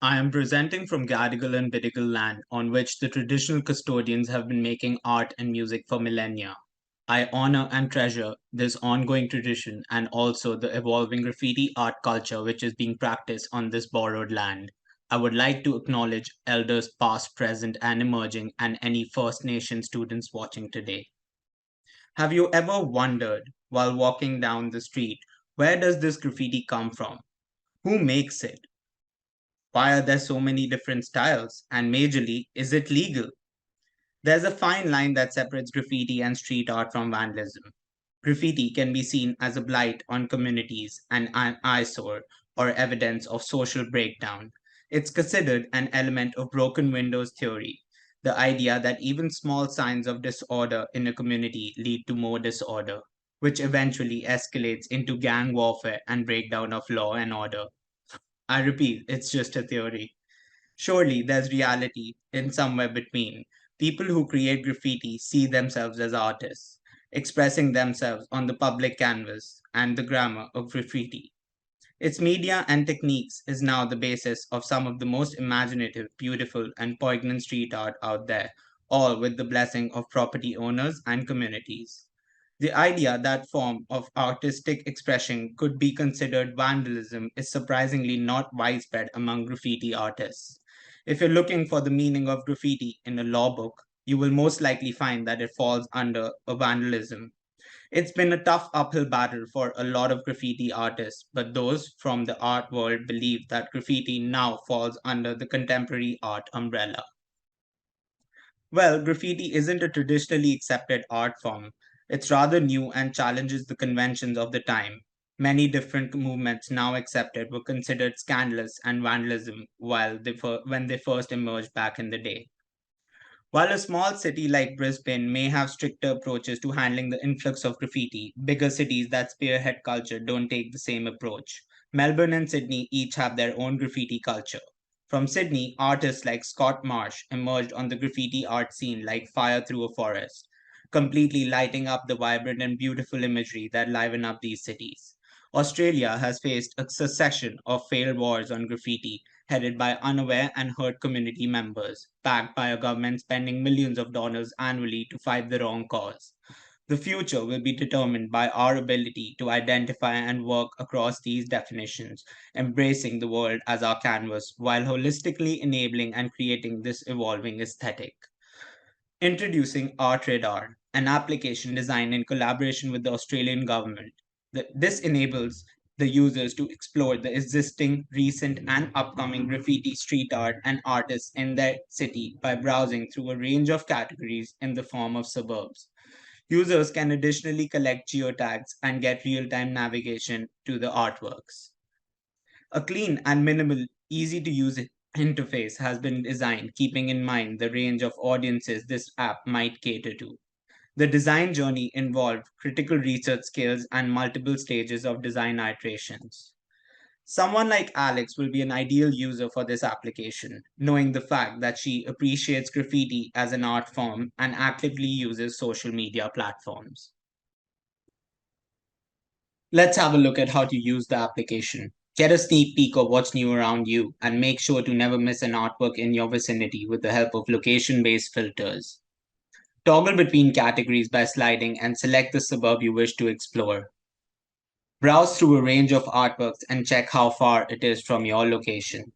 I am presenting from Gadigal and Bidigal land on which the traditional custodians have been making art and music for millennia. I honor and treasure this ongoing tradition and also the evolving graffiti art culture which is being practiced on this borrowed land. I would like to acknowledge elders past, present, and emerging, and any First Nation students watching today. Have you ever wondered while walking down the street, where does this graffiti come from? Who makes it? Why are there so many different styles? And majorly, is it legal? There's a fine line that separates graffiti and street art from vandalism. Graffiti can be seen as a blight on communities and an eyesore or evidence of social breakdown. It's considered an element of broken windows theory, the idea that even small signs of disorder in a community lead to more disorder, which eventually escalates into gang warfare and breakdown of law and order. I repeat, it's just a theory. Surely there's reality in somewhere between. People who create graffiti see themselves as artists, expressing themselves on the public canvas and the grammar of graffiti. Its media and techniques is now the basis of some of the most imaginative, beautiful, and poignant street art out there, all with the blessing of property owners and communities. The idea that form of artistic expression could be considered vandalism is surprisingly not widespread among graffiti artists. If you're looking for the meaning of graffiti in a law book, you will most likely find that it falls under a vandalism. It's been a tough uphill battle for a lot of graffiti artists, but those from the art world believe that graffiti now falls under the contemporary art umbrella. Well, graffiti isn't a traditionally accepted art form. It's rather new and challenges the conventions of the time. Many different movements now accepted were considered scandalous and vandalism when they first emerged back in the day. While a small city like Brisbane may have stricter approaches to handling the influx of graffiti, bigger cities that spearhead culture don't take the same approach. Melbourne and Sydney each have their own graffiti culture. From Sydney, artists like Scott Marsh emerged on the graffiti art scene like fire through a forest, completely lighting up the vibrant and beautiful imagery that liven up these cities. Australia has faced a succession of failed wars on graffiti headed by unaware and hurt community members, backed by a government spending millions of dollars annually to fight the wrong cause. The future will be determined by our ability to identify and work across these definitions, embracing the world as our canvas while holistically enabling and creating this evolving aesthetic. Introducing ARTRADAR, an application designed in collaboration with the Australian government. This enables the users to explore the existing, recent, and upcoming graffiti street art and artists in their city by browsing through a range of categories in the form of suburbs. Users can additionally collect geotags and get real time navigation to the artworks. A clean and minimal, easy to use interface has been designed, keeping in mind the range of audiences this app might cater to. The design journey involved critical research skills and multiple stages of design iterations. Someone like Alex will be an ideal user for this application, knowing the fact that she appreciates graffiti as an art form and actively uses social media platforms. Let's have a look at how to use the application. Get a sneak peek of what's new around you, and make sure to never miss an artwork in your vicinity with the help of location based filters. Toggle between categories by sliding and select the suburb you wish to explore. Browse through a range of artworks and check how far it is from your location.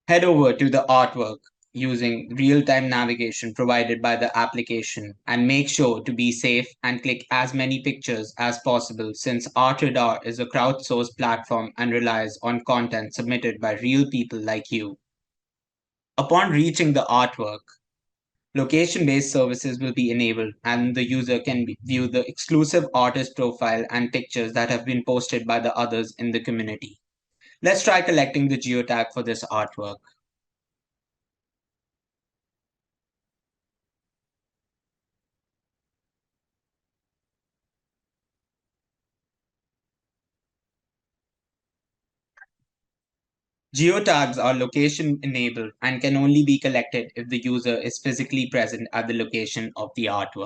Head over to the artwork using real-time navigation provided by the application and make sure to be safe and click as many pictures as possible since ArtRadar is a crowdsourced platform and relies on content submitted by real people like you. Upon reaching the artwork, location-based services will be enabled and the user can view the exclusive artist profile and pictures that have been posted by the others in the community. Let's try collecting the geotag for this artwork. Geotags are location enabled and can only be collected if the user is physically present at the location of the artwork.